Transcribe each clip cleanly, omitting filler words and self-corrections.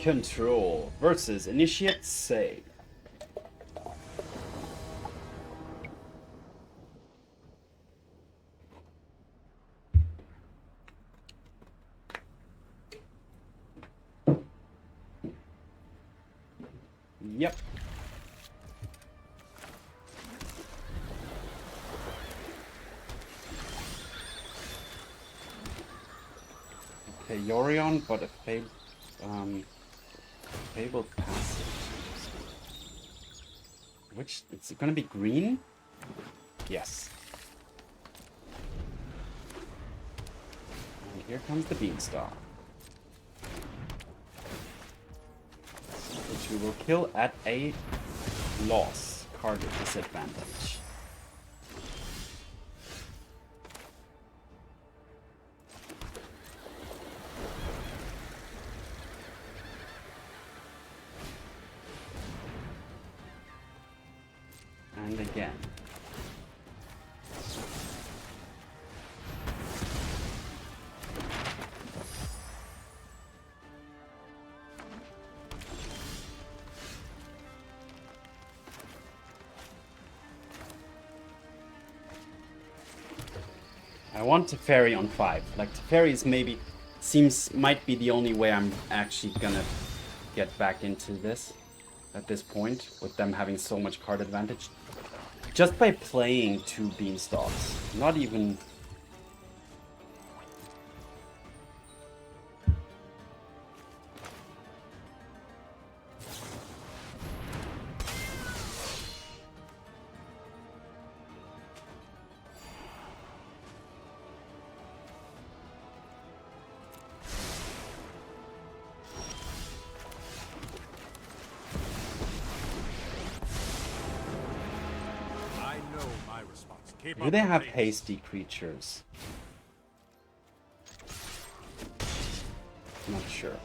Control versus Initiate Save. Yep. Okay, Yorion, but a fabled passage. Which, it's gonna be green? Yes. And here comes the Beanstalk. Which we will kill at a loss, card disadvantage. And again. I want Teferi on 5. Like, Teferi is maybe, might be the only way I'm actually gonna get back into this at this point, with them having so much card advantage. Just by playing 2 Beanstalks. Not even... Do they have hasty creatures? Not sure.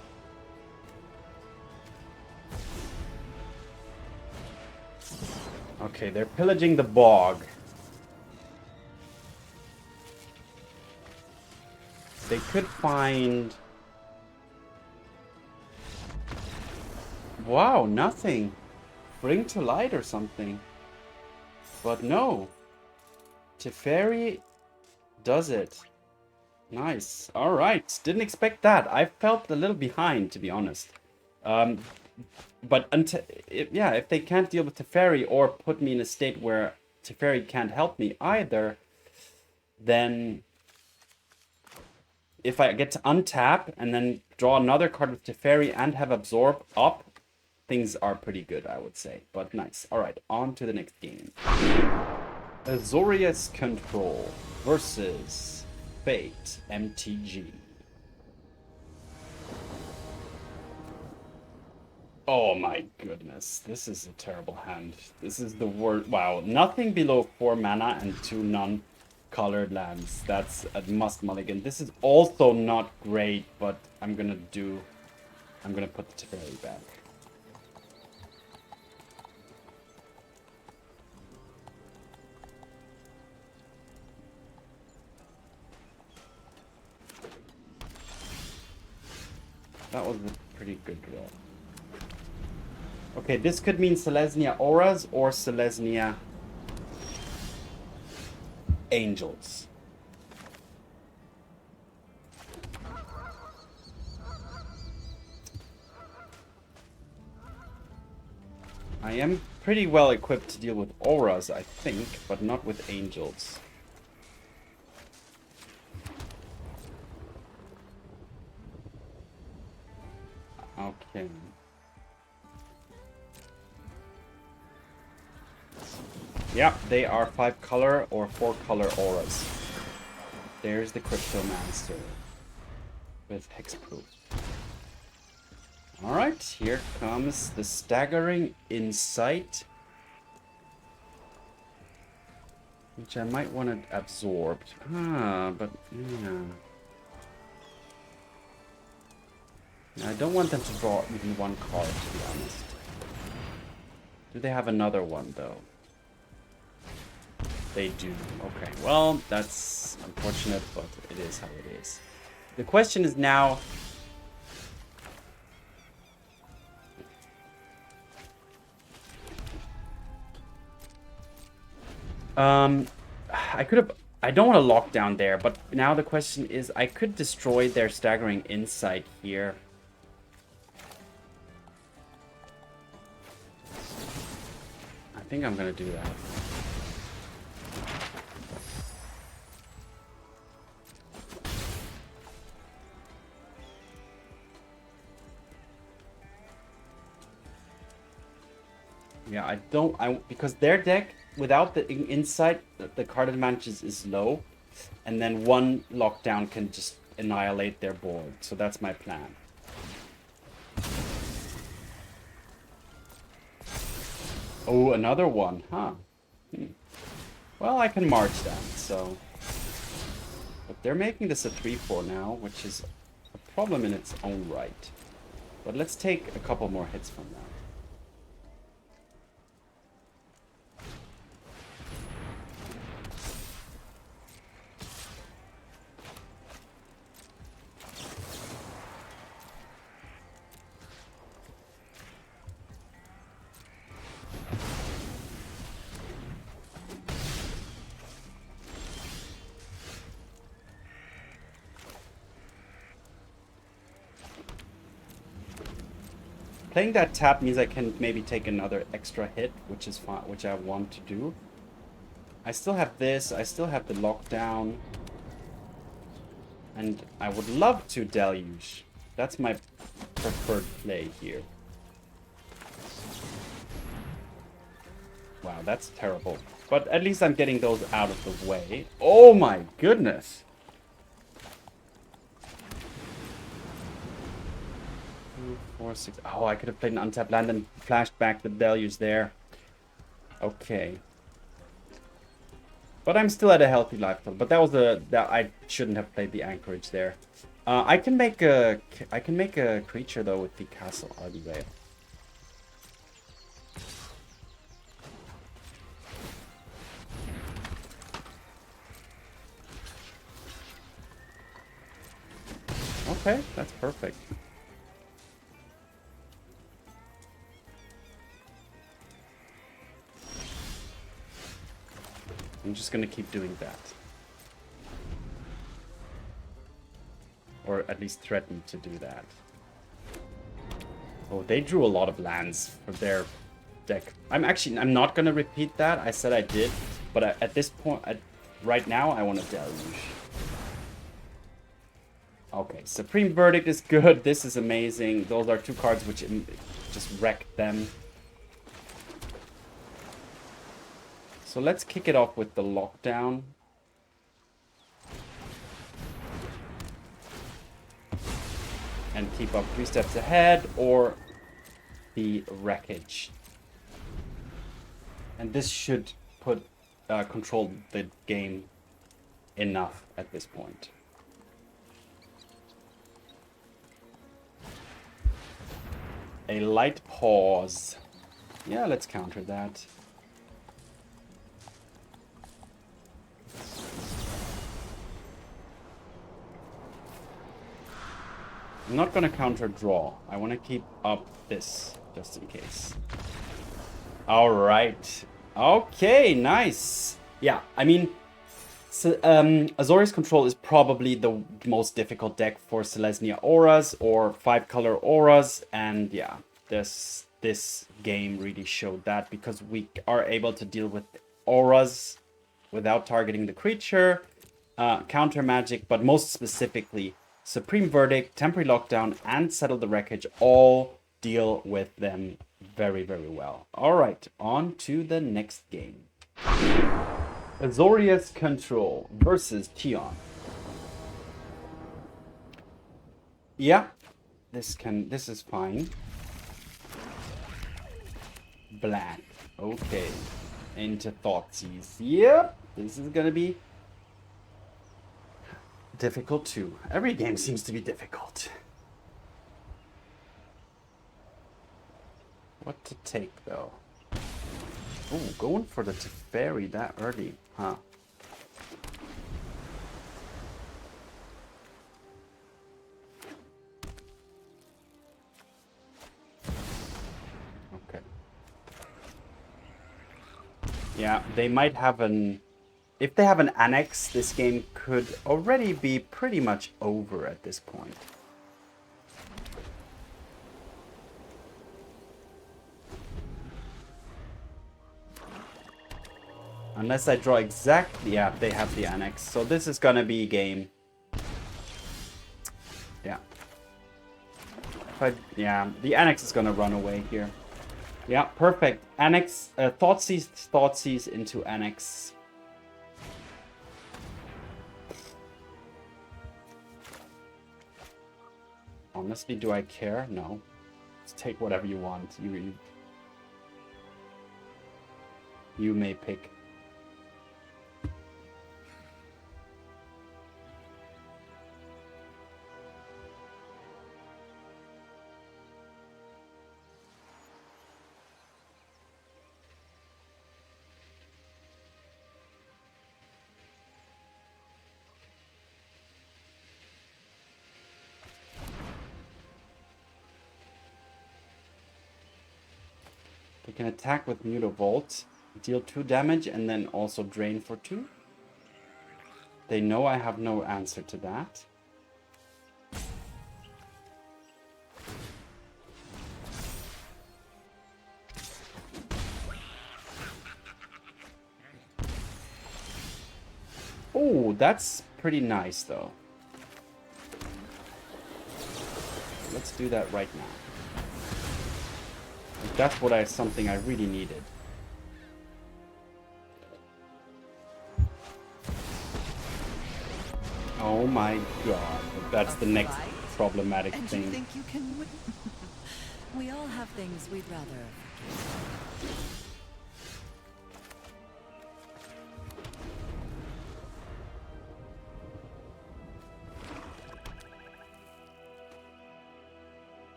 Okay, they're pillaging the bog. They could find... Wow, nothing. Bring to light or something. But no. Teferi does it. Nice. Alright. Didn't expect that. I felt a little behind, to be honest. But if they can't deal with Teferi or put me in a state where Teferi can't help me either, then if I get to untap and then draw another card with Teferi and have Absorb up, things are pretty good, I would say. But nice. Alright, on to the next game. Azorius Control versus Fate MTG. Oh my goodness, this is a terrible hand. This is the worst. Wow, nothing below 4 mana and 2 non-colored lands. That's a must mulligan. This is also not great, but I'm gonna put the Teferi back. That was a pretty good draw. Okay, this could mean Selesnya Auras or Selesnya Angels. I am pretty well equipped to deal with Auras, I think, but not with Angels. Okay. Yeah, they are 5 color or 4 color auras. There's the Cryptomancer with Hexproof. Alright, here comes the Staggering Insight, which I might want to absorb. But yeah. I don't want them to draw even 1 card, to be honest. Do they have another one, though? They do. Okay, well, that's unfortunate, but it is how it is. The question is now... I could have... I don't want to lock down there, but now the question is, I could destroy their Staggering Insight here. I think I'm gonna do that. Yeah, I don't... because their deck, without the insight, the card advantage is low. And then one lockdown can just annihilate their board. So that's my plan. Oh, another one, huh? Well, I can march that, so... But they're making this a 3-4 now, which is a problem in its own right. But let's take a couple more hits from that. Playing that tap means I can maybe take another extra hit, which is fine, which I want to do. I still have this, I still have the lockdown. And I would love to Deluge. That's my preferred play here. Wow, that's terrible. But at least I'm getting those out of the way. Oh my goodness! 2, 4, 6. Oh, I could have played an untapped land and flashed back the Deluge there. Okay. But I'm still at a healthy life total. But that was that I shouldn't have played the Anchorage there. I can make a creature though with the Castle Ardenvale. Okay, that's perfect. I'm just gonna keep doing that. Or at least threaten to do that. Oh, they drew a lot of lands for their deck. I'm not gonna repeat that. I said I did, but at this point, right now, I want to Deluge. Okay, Supreme Verdict is good. This is amazing. Those are two cards which just wrecked them. So let's kick it off with the lockdown. And keep up 3 steps ahead, or the wreckage. And this should control the game enough at this point. A light pause. Yeah, let's counter that. I'm not gonna counter draw. I want to keep up this just in case. All right. Okay, nice. Yeah, I mean, so, Azorius Control is probably the most difficult deck for Selesnya Auras or 5-color Auras, and yeah, this game really showed that because we are able to deal with Auras without targeting the creature, counter magic, but most specifically, Supreme Verdict, Temporary Lockdown, and Settle the Wreckage all deal with them very, very well. All right, on to the next game. Azorius Control versus Tion. Yeah, this is fine. Black. Okay. Into Thoughtseize. Yep, this is gonna be difficult too. Every game seems to be difficult. What to take though? Oh, going for the Teferi that early, huh? Okay. Yeah, they might have an... If they have an annex, this game could already be pretty much over at this point. Unless I draw exactly... Yeah, they have the annex. So this is gonna be game. Yeah. But yeah, the annex is gonna run away here. Yeah, perfect. Annex, Thoughtseize into annex. Honestly, do I care? No. Just take whatever you want. You may pick. They can attack with Mutavolt, deal 2 damage, and then also drain for 2. They know I have no answer to that. Oh, that's pretty nice, though. Let's do that right now. That's something I really needed. Oh my god, that's the next problematic thing. You think you can win? We all have things we'd rather forget.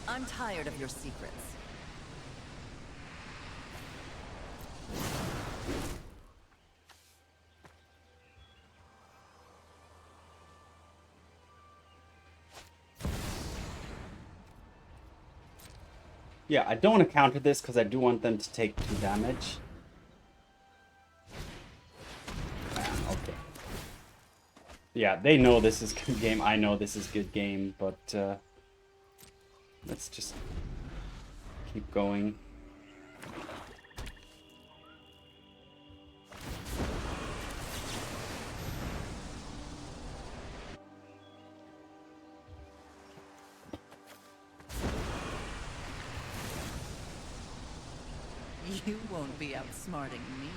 I'm tired of your secrets. Yeah, I don't want to counter this because I do want them to take 2 damage. Okay. Yeah, they know this is good game. I know this is good game, but let's just keep going. You won't be outsmarting me.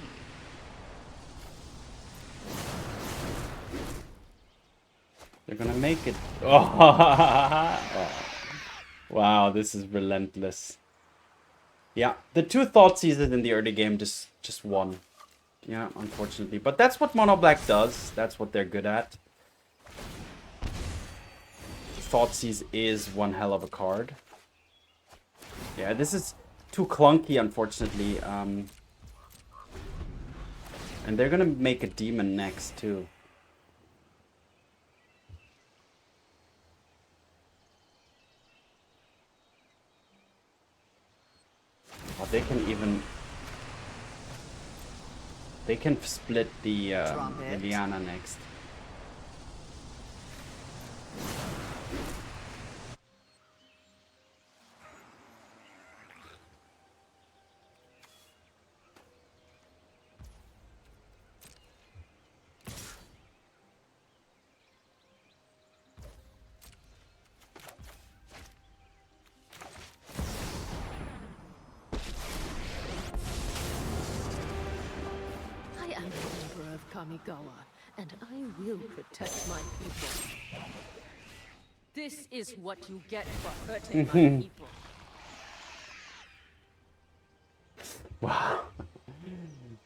They're gonna make it. Oh. Wow, this is relentless. Yeah, the 2 Thoughtseizes in the early game just won. Yeah, unfortunately. But that's what Mono Black does. That's what they're good at. Thoughtseize is one hell of a card. Yeah, this is too clunky, unfortunately. And they're gonna make a demon next, too. Oh, they can even... They can split the Liliana next. Kamigawa, and I will protect my people. This is what you get for hurting my people. Wow.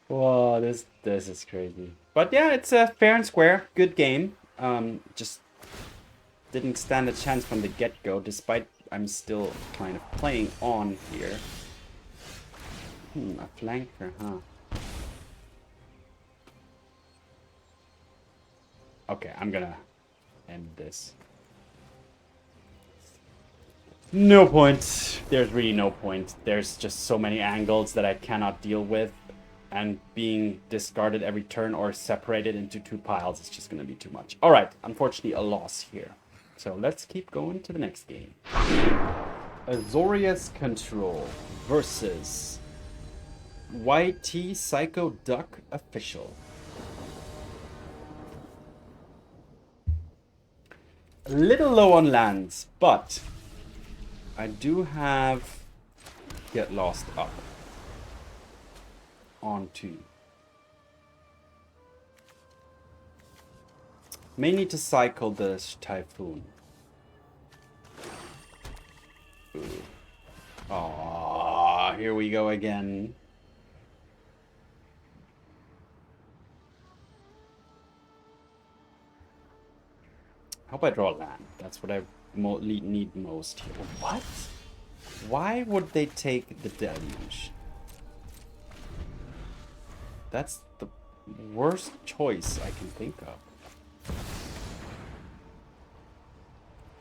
Whoa, this is crazy. But yeah, it's a fair and square. Good game. Just didn't stand a chance from the get-go, despite I'm still kind of playing on here. A flanker, huh? Okay, I'm gonna end this. No point. There's really no point. There's just so many angles that I cannot deal with. And being discarded every turn or separated into 2 piles is just going to be too much. Alright, unfortunately a loss here. So let's keep going to the next game. Azorius Control versus YT Psycho Duck Official. A little low on lands, but I do have Get Lost up on 2. May need to cycle the Typhoon. Aww, here we go again. Hope I draw land. That's what I need most here. What? Why would they take the Deluge? That's the worst choice I can think of.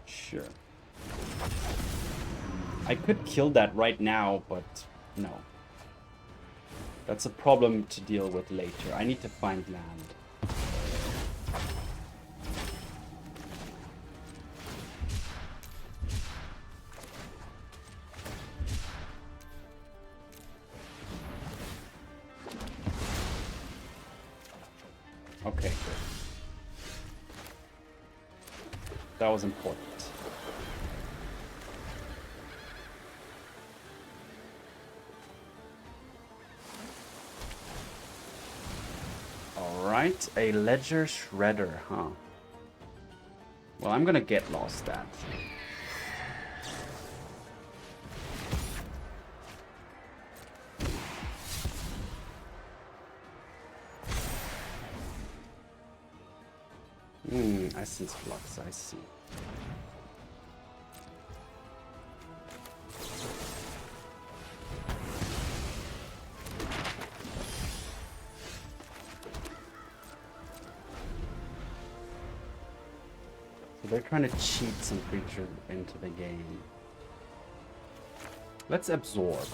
Sure. I could kill that right now, but no. That's a problem to deal with later. I need to find land. Okay, good. That was important. Alright, a Ledger Shredder, huh? Well, I'm gonna Get Lost that. Essence Flux, I see. So they're trying to cheat some creature into the game. Let's absorb.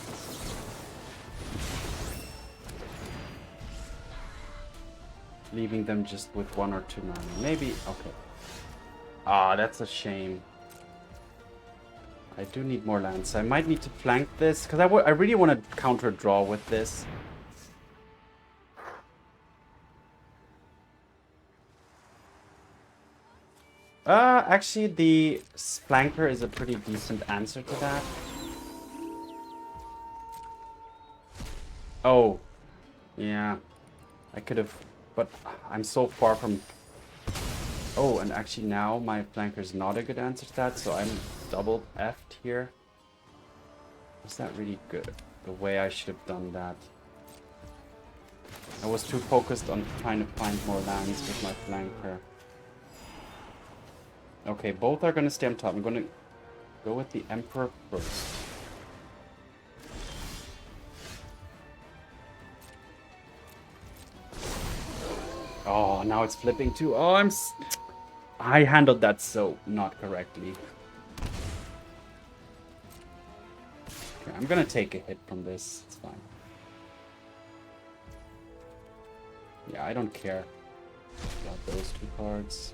Leaving them just with 1 or 2 mana. Maybe, okay. Ah, that's a shame. I do need more lands, so I might need to flank this, because I really want to counter draw with this. Actually, the flanker is a pretty decent answer to that. Oh, yeah. I could have, but I'm so far from... Oh, and actually now my flanker is not a good answer to that, so I'm double F'd here. Was that really good? The way I should have done that. I was too focused on trying to find more lands with my flanker. Okay, both are going to stay on top. I'm going to go with the Emperor first. Oh, now it's flipping too. Oh, I handled that so not correctly. Okay, I'm gonna take a hit from this. It's fine. Yeah, I don't care about those 2 cards.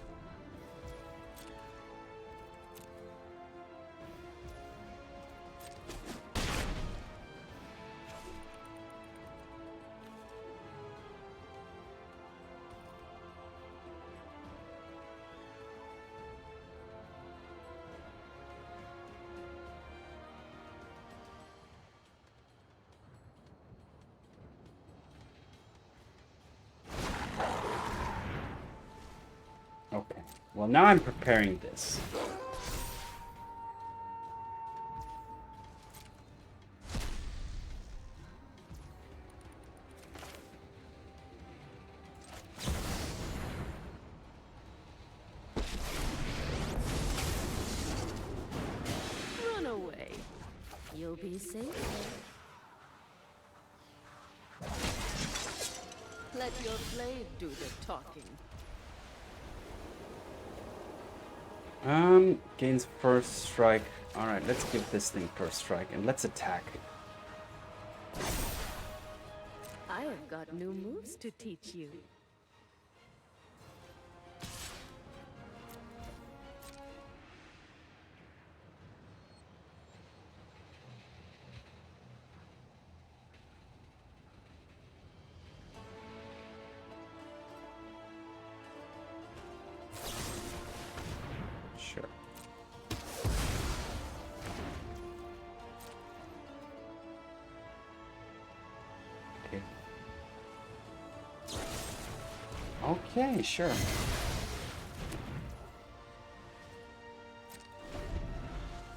Okay, well now I'm preparing this. Run away. You'll be safe. Let your blade do the talking. Gains first strike Alright, let's give this thing first strike and let's attack. I have got new moves to teach you. Sure. Okay. Okay, sure.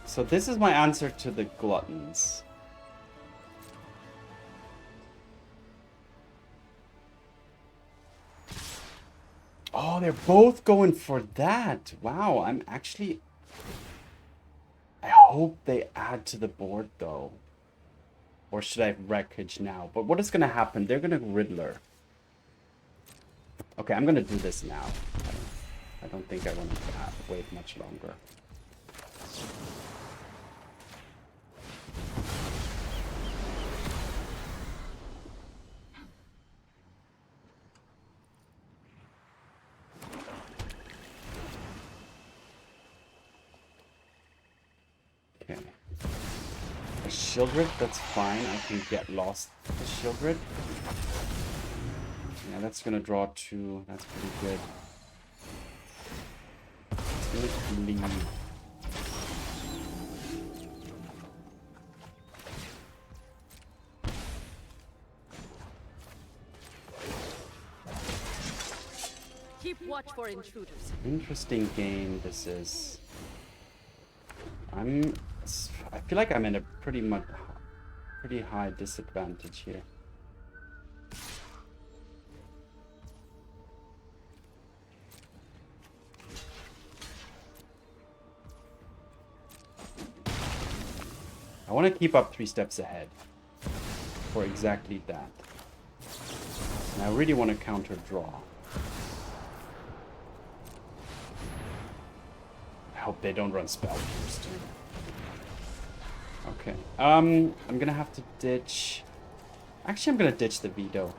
So this is my answer to the gluttons. Oh, they're both going for that. Wow, I'm actually... I hope they add to the board, though. Or should I Wreckage now? But what is going to happen? They're going to Riddler. Okay, I'm going to do this now. I don't think I want to wait much longer. Okay. A Shieldred, that's fine. I can get lost with the Shieldred. Yeah, that's gonna draw 2. That's pretty good. It's gonna bleed. Keep watch for intruders. Interesting game this is. I feel like I'm in a pretty high disadvantage here. I want to keep up 3 steps ahead for exactly that. And I really want to counter draw. I hope they don't run spell pierce too. Okay. I'm gonna have to ditch. Actually, I'm gonna ditch the Veto.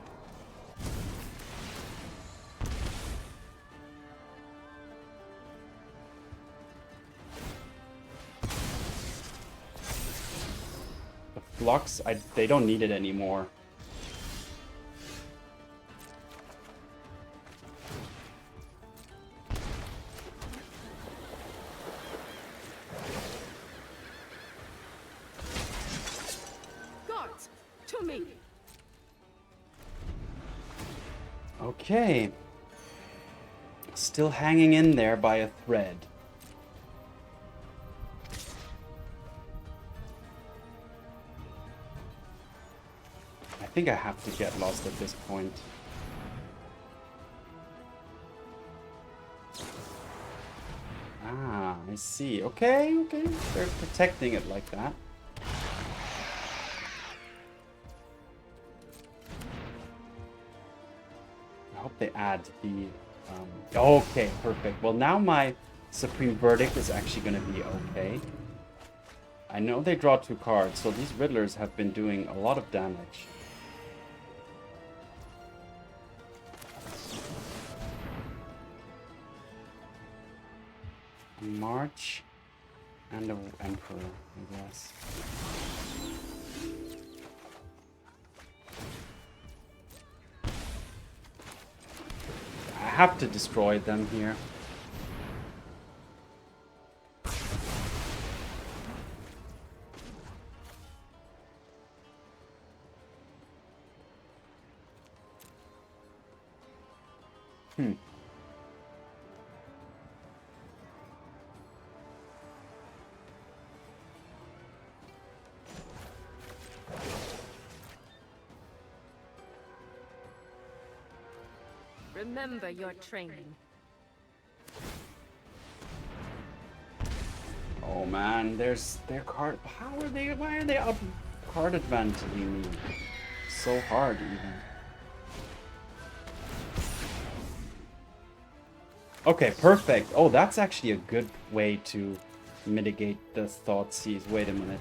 The Flux, they don't need it anymore. Okay. Still hanging in there by a thread. I think I have to get lost at this point. Ah, I see. Okay, okay. They're protecting it like that. I hope they add the... okay, perfect. Well, now my Supreme Verdict is actually going to be okay. I know they draw 2 cards, so these Riddlers have been doing a lot of damage. A March and an Emperor, I guess. I have to destroy them here. Remember your training. Oh man, there's their card. Why are they up card advantaging me so hard even? Okay, perfect. Oh, that's actually a good way to mitigate the thought seize. Wait a minute.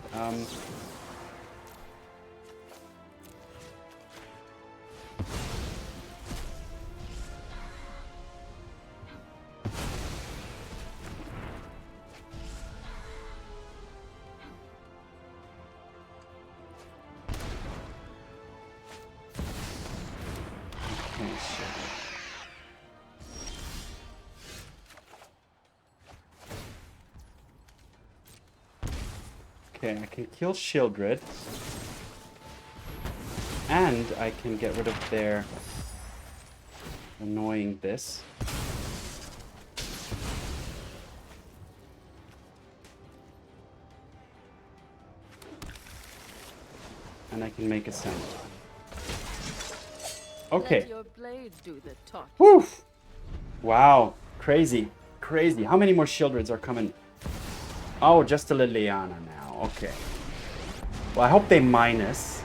Okay, I can kill Shieldred. And I can get rid of their annoying this. And I can make a sound. Okay. Let your blade do the talking. Woo! Wow. Crazy. Crazy. How many more Shieldreds are coming? Oh, just a Liliana now. Okay. Well, I hope they minus.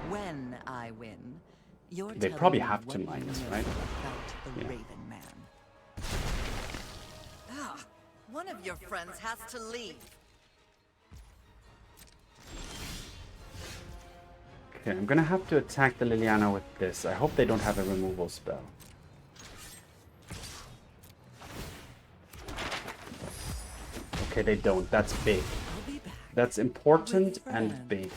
When I win, you're They telling probably me have to what you minus, know right? About the Yeah. Raven Man. Ah, one of your friends has to leave. Okay, I'm gonna have to attack the Liliana with this. I hope they don't have a removal spell. Okay, they don't. That's big. I'll be back. That's important With and friends. big.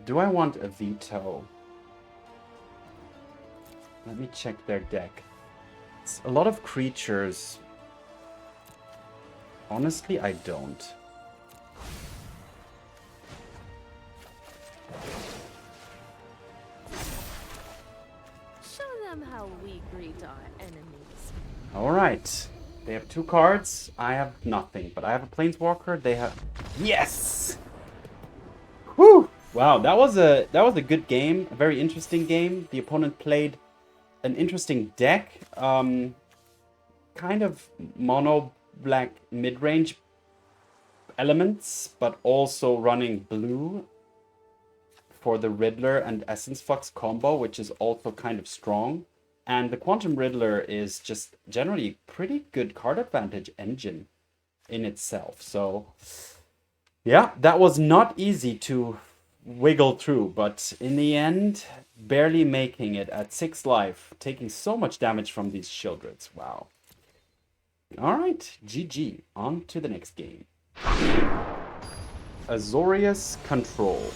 Do I want a veto? Let me check their deck. It's a lot of creatures. Honestly, I don't. Show them how we greet our enemies. Alright. They have 2 cards. I have nothing. But I have a Planeswalker. They have... Yes! Whew! Wow, that was a good game. A very interesting game. The opponent played an interesting deck. Kind of mono black mid-range elements, but also running blue for the Riddler and Essence Flux combo, which is also kind of strong. And the Quantum Riddler is just generally pretty good card advantage engine in itself. So yeah, that was not easy to wiggle through, but in the end, barely making it at 6 life, taking so much damage from these Shieldreds. Wow. Alright, GG. On to the next game. Azorius Control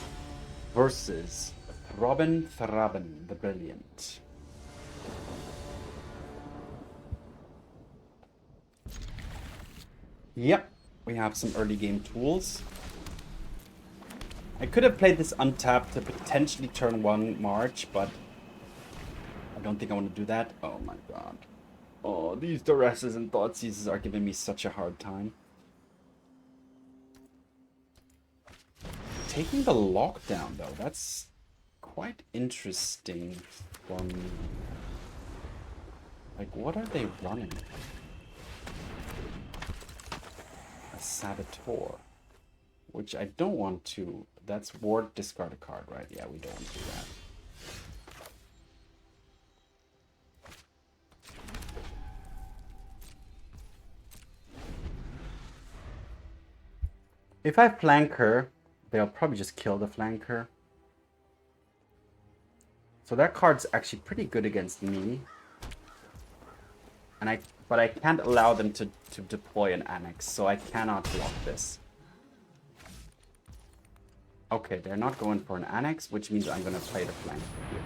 versus Robin Thraben the Brilliant. Yep, we have some early game tools. I could have played this untapped to potentially turn 1 March, but I don't think I want to do that. Oh my god. Oh, these Duresses and Thoughtseizes are giving me such a hard time. Taking the lockdown, though, that's quite interesting for me. Like, what are they running? A Saboteur. Which I don't want to... That's ward, discard a card, right? Yeah, we don't want to do that. If I flanker, they'll probably just kill the flanker. So that card's actually pretty good against me. And but I can't allow them to deploy an Annex, so I cannot block this. Okay, they're not going for an Annex, which means I'm going to play the flank here.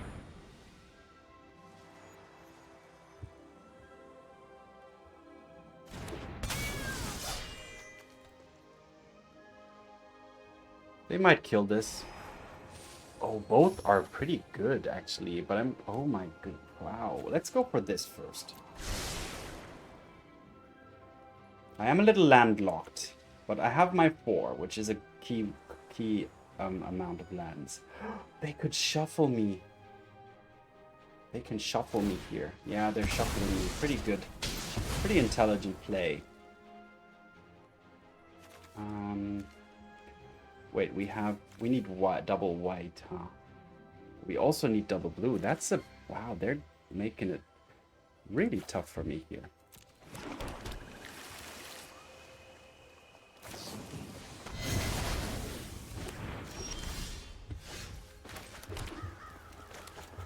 They might kill this. Oh, both are pretty good, actually. But I'm... Oh my god. Wow. Let's go for this first. I am a little landlocked. But I have my 4, which is a key amount of lands. They could shuffle me. They can shuffle me here. Yeah, they're shuffling me. Pretty good. Pretty intelligent play. Wait, we need double white, huh? We also need double blue. That's a... Wow, they're making it really tough for me here.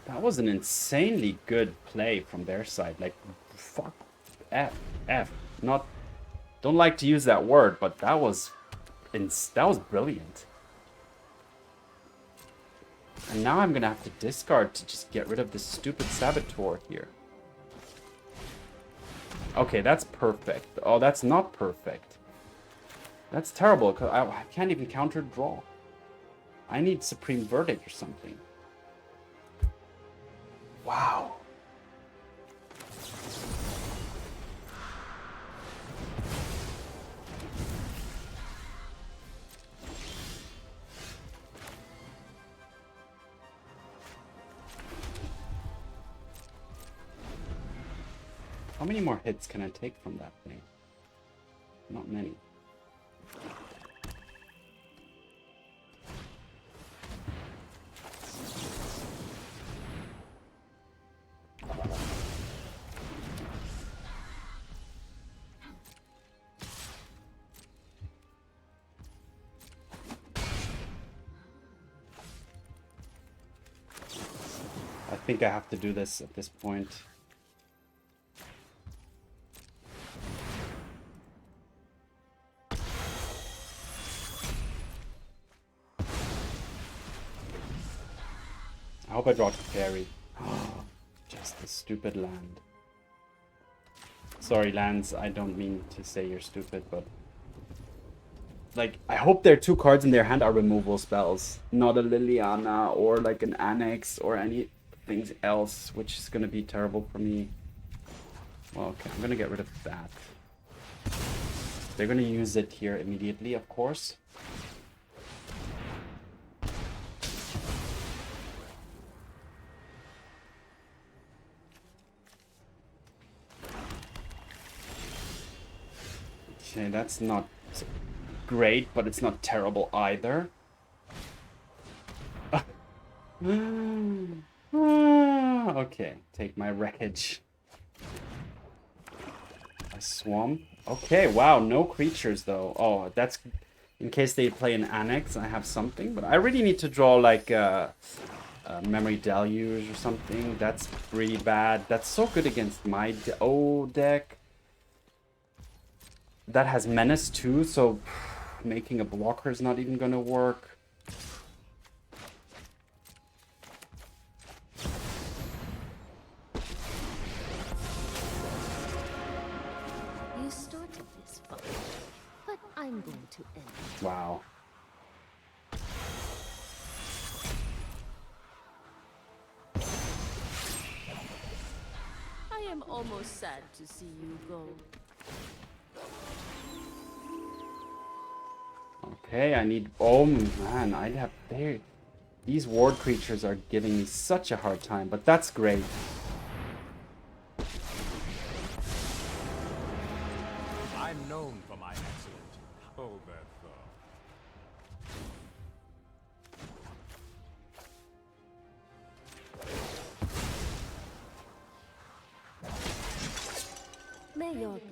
That was an insanely good play from their side. Like, fuck, F. Not, don't like to use that word, but that was brilliant. And now I'm gonna have to discard to just get rid of this stupid Saboteur here. Okay, that's perfect. Oh, that's not perfect. That's terrible, because I can't even counter draw. I need Supreme Verdict or something. Wow. How many more hits can I take from that thing? Not many. I think I have to do this at this point. I hope I draw Teferi. Just a stupid land. Sorry, lands, I don't mean to say you're stupid, but... Like, I hope their 2 cards in their hand are removal spells. Not a Liliana or like an Annex or anything else, which is gonna be terrible for me. Well, okay, I'm gonna get rid of that. They're gonna use it here immediately, of course. Okay, that's not great, but it's not terrible either. Okay, take my wreckage. A swamp. Okay, wow, no creatures though. Oh, that's in case they play an Annex, I have something. But I really need to draw like a Memory Deluge or something. That's pretty bad. That's so good against my deck. That has Menace too, so making a blocker is not even gonna work. You started this fight, but I'm going to end it. Wow. I am almost sad to see you go. Okay, I need... Oh man, I have... These ward creatures are giving me such a hard time, but that's great. I'm known for my excellent overthrow.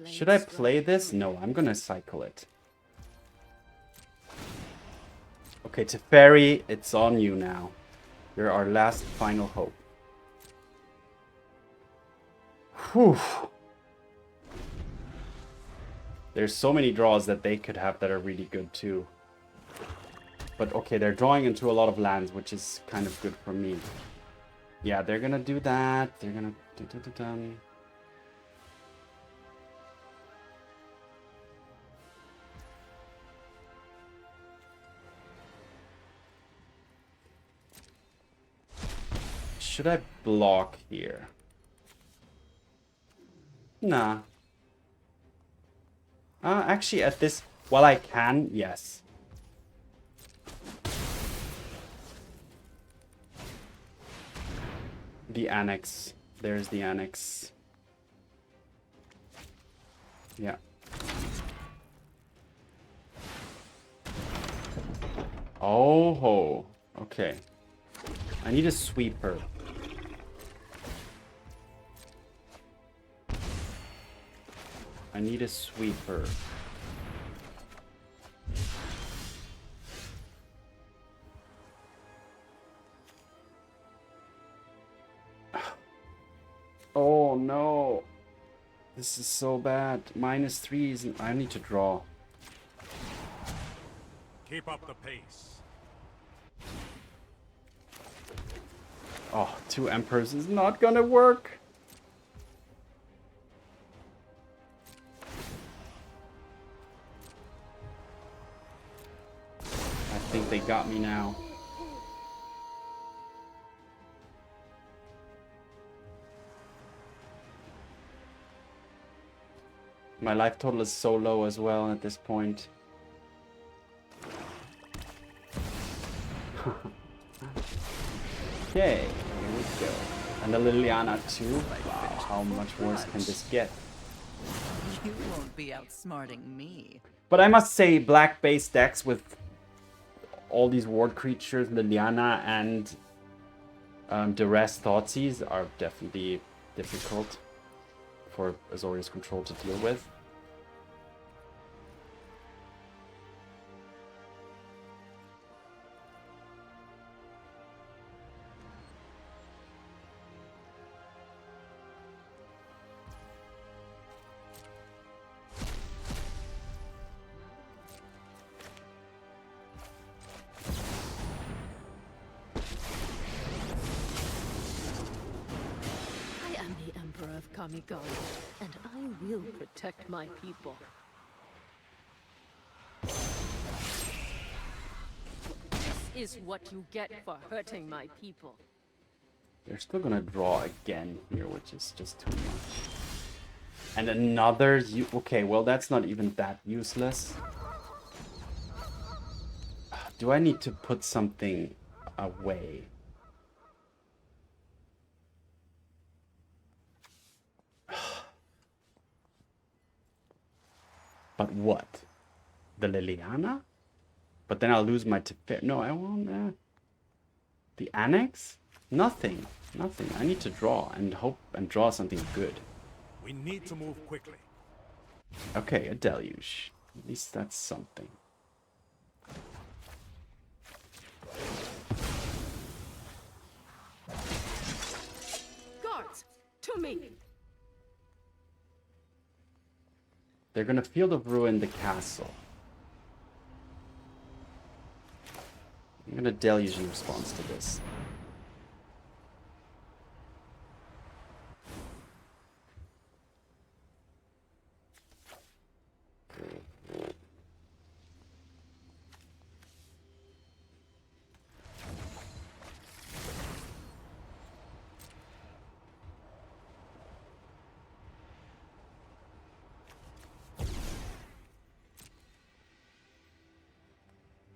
Should I play this? No, I'm gonna cycle it. Okay, Teferi, it's on you now. You're our last final hope. Whew. There's so many draws that they could have that are really good too. But okay, they're drawing into a lot of lands, which is kind of good for me. Yeah, they're gonna do that. They're gonna... Should I block here? Nah. Actually, at this... While I can, yes. The Annex. There's the Annex. Yeah. Oh ho. Okay. I need a sweeper. I need a sweeper. Oh no. This is so bad. -3 I need to draw. Keep up the pace. Oh, 2 Emperors is not gonna work. I think they got me now. My life total is so low as well at this point. Okay, here we go. And the Liliana too. Wow, how much worse can this get? You won't be outsmarting me. But I must say, black-based decks with all these ward creatures, Liliana and Duress Thoughtseize are definitely difficult for Azorius Control to deal with. Kamigawa, and I will protect my people. This is what you get for hurting my people. They're still gonna draw again here, which is just too much. And another... Okay, well, that's not even that useless. Do I need to put something away? But what? The Liliana? But then I'll lose my Teferi. No, I won't. The Annex? Nothing. Nothing. I need to draw and hope and draw something good. We need to move quickly. Okay, a Deluge. At least that's something. Guards, to me! They're gonna Field of Ruin the castle. I'm gonna Deluge in response to this.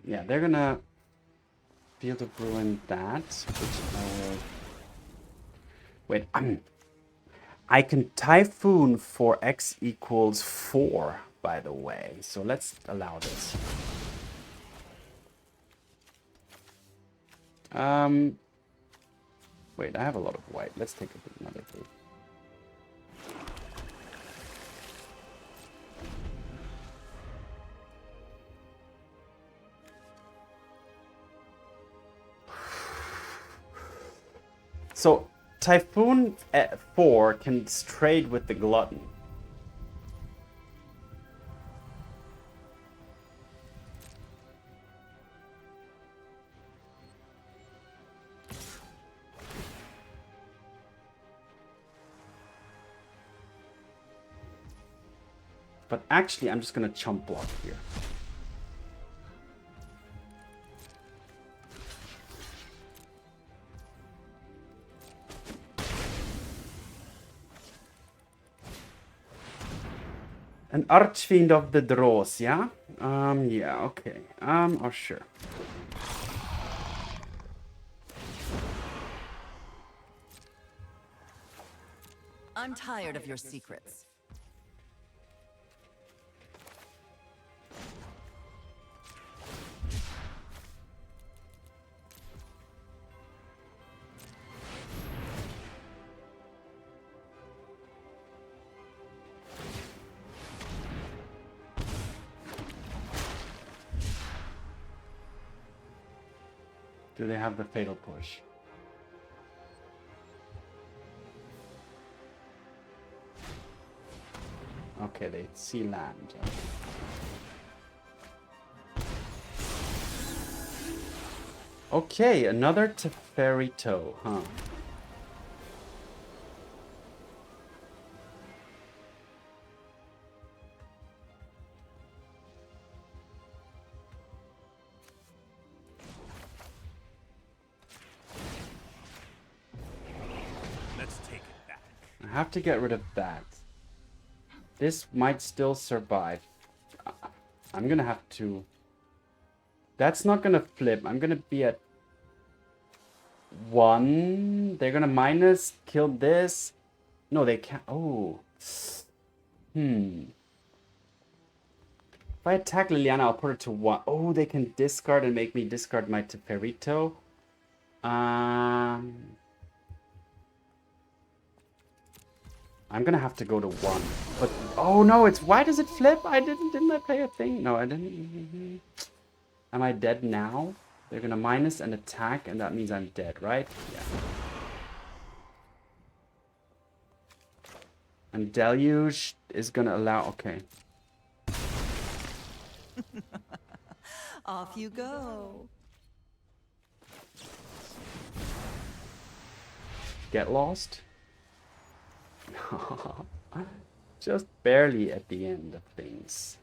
Yeah, they're gonna Field of Ruin that, which I will... Wait, I can Typhoon for X equals 4, by the way. So let's allow this. Wait, I have a lot of white. Let's take another blue. So, Typhoon at 4 can trade with the Glutton. But actually, I'm just gonna chump block here. An Archfiend of the Draws, yeah? Yeah, okay. Oh, sure. I'm tired of your secrets. Do they have the fatal push? Okay, they see land. Okay, another Teferi toe, huh? Let's take it back. I have to get rid of that. This might still survive. I'm gonna have to... That's not gonna flip. I'm gonna be at 1. They're gonna minus, kill this. No, they can't. Oh. If I attack Liliana, I'll put it to 1. Oh, they can discard and make me discard my Teferito. I'm gonna have to go to 1. But oh no, it's why does it flip? Didn't I play a thing? No, I didn't. Am I dead now? They're gonna minus and attack, and that means I'm dead, right? Yeah. And Deluge is gonna allow. Okay. Off you go. Get lost. Just barely at the end of things.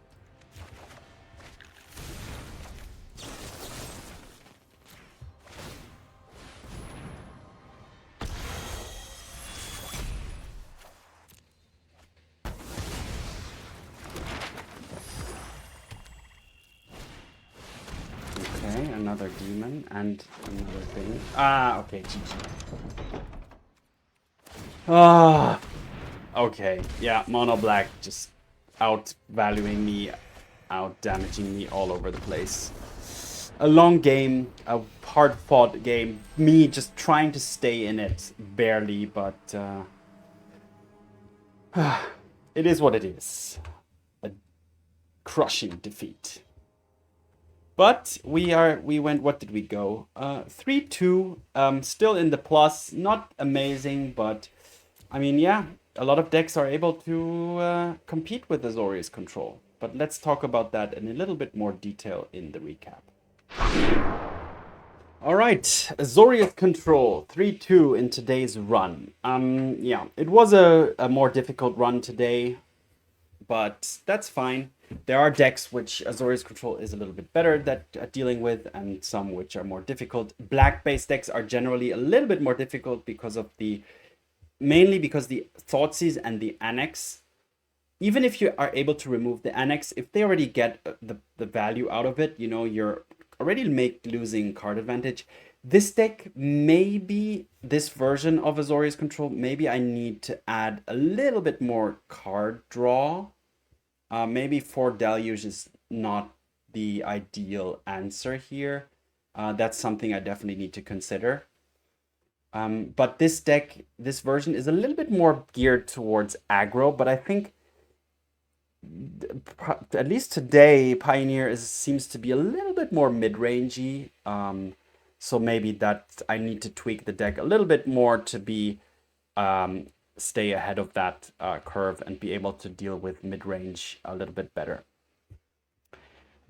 Okay, another demon and another thing. Ah, okay, GG. Ah, okay, yeah, mono black just outvaluing me, out damaging me all over the place. A long game, a hard fought game, me just trying to stay in it barely, but it is what it is. A crushing defeat. But we went, what did we go? 3-2, still in the plus, not amazing, but I mean, yeah, a lot of decks are able to compete with Azorius control. But let's talk about that in a little bit more detail in the recap. Alright, Azorius control, 3-2 in today's run. Yeah, it was a more difficult run today, but that's fine. There are decks which Azorius control is a little bit better at dealing with, and some which are more difficult. Black-based decks are generally a little bit more difficult because of mainly because the Thoughtseize and the Annex, even if you are able to remove the Annex, if they already get the value out of it, you know, you're already losing card advantage. This deck, maybe this version of Azorius control, maybe I need to add a little bit more card draw. Maybe 4 Deluge is not the ideal answer here. That's something I definitely need to consider. But this deck, this version is a little bit more geared towards aggro, but I think at least today, Pioneer seems to be a little bit more mid-rangey. So maybe that I need to tweak the deck a little bit more to be stay ahead of that curve and be able to deal with mid-range a little bit better.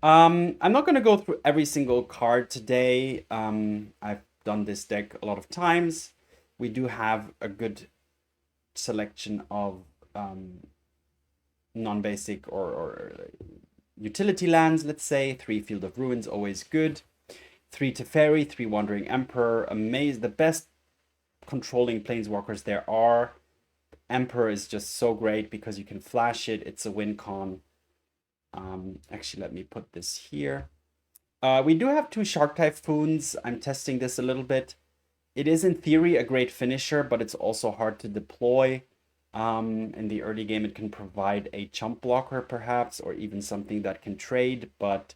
I'm not going to go through every single card today. I've done this deck a lot of times. We do have a good selection of non-basic or utility lands, let's say. 3 Field of Ruins, always good. 3 Teferi, 3 Wandering Emperor, the best controlling planeswalkers there are. Emperor is just so great because you can flash it. It's a win con. Actually, let me put this here. We do have 2 Shark Typhoons. I'm testing this a little bit. It is in theory a great finisher, but it's also hard to deploy. In the early game, it can provide a chump blocker perhaps, or even something that can trade, but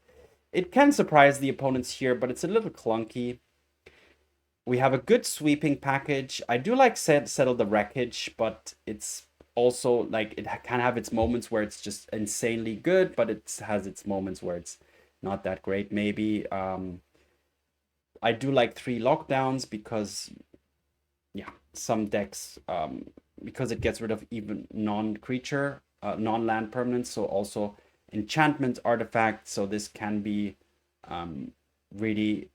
it can surprise the opponents here, but it's a little clunky. We have a good sweeping package. I do like Settle the Wreckage, but it's also like it can have its moments where it's just insanely good, but it has its moments where it's not that great maybe. I do like 3 lockdowns because, yeah, some decks, because it gets rid of even non-creature, non-land permanents, so also enchantments, artifacts, so this can be really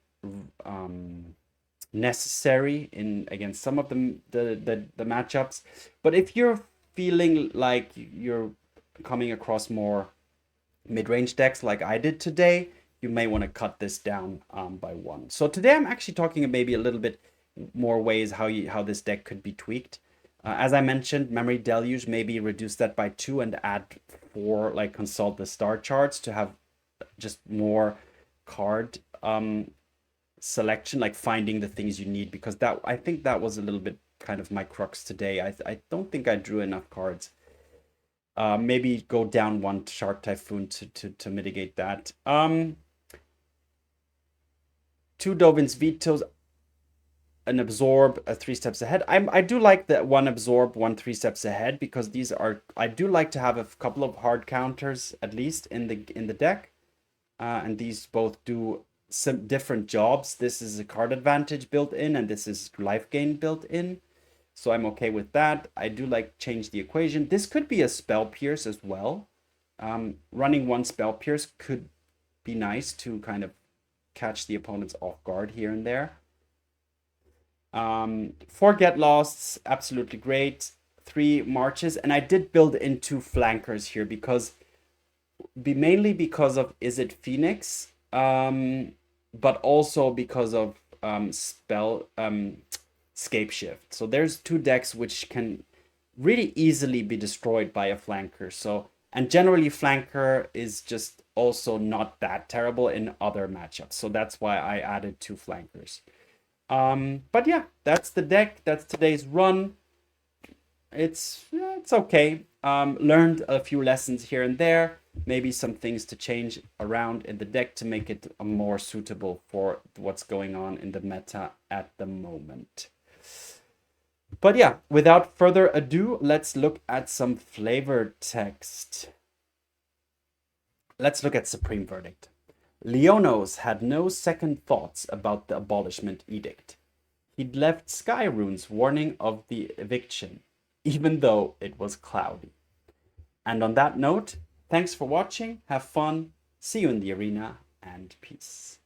necessary in against some of the matchups. But if you're feeling like you're coming across more mid-range decks like I did today, you may want to cut this down by 1. So today I'm actually talking maybe a little bit more ways how this deck could be tweaked. As I mentioned, Memory Deluge, maybe reduce that by 2 and add 4, like consult the star charts to have just more card selection, like finding the things you need, because that, I think that was a little bit kind of my crux today. I don't think I drew enough cards. Maybe go down 1 Shark Typhoon to mitigate that. 2 Dovin's Vetoes, an Absorb, 3 steps ahead. I do like the 1 Absorb, 1 3 steps ahead, because these are, I do like to have a couple of hard counters at least in the deck, and these both do some different jobs. This is a card advantage built in, and this is life gain built in. So I'm okay with that. I do like change the equation. This could be a Spell Pierce as well. Running 1 Spell Pierce could be nice to kind of catch the opponents off guard here and there. 4 Get Losts, absolutely great. 3 Marches, and I did build in 2 Flankers here because mainly because of Is It Phoenix, but also because of Scape Shift. So there's 2 decks which can really easily be destroyed by a flanker. So, and generally flanker is just also not that terrible in other matchups. So that's why I added 2 flankers. But yeah, that's the deck. That's today's run. It's okay. Learned a few lessons here and there. Maybe some things to change around in the deck to make it more suitable for what's going on in the meta at the moment. But yeah, without further ado, let's look at some flavor text. Let's look at Supreme Verdict. Leonos had no second thoughts about the abolishment edict. He'd left sky runes warning of the eviction, even though it was cloudy. And on that note, thanks for watching, have fun, see you in the arena, and peace.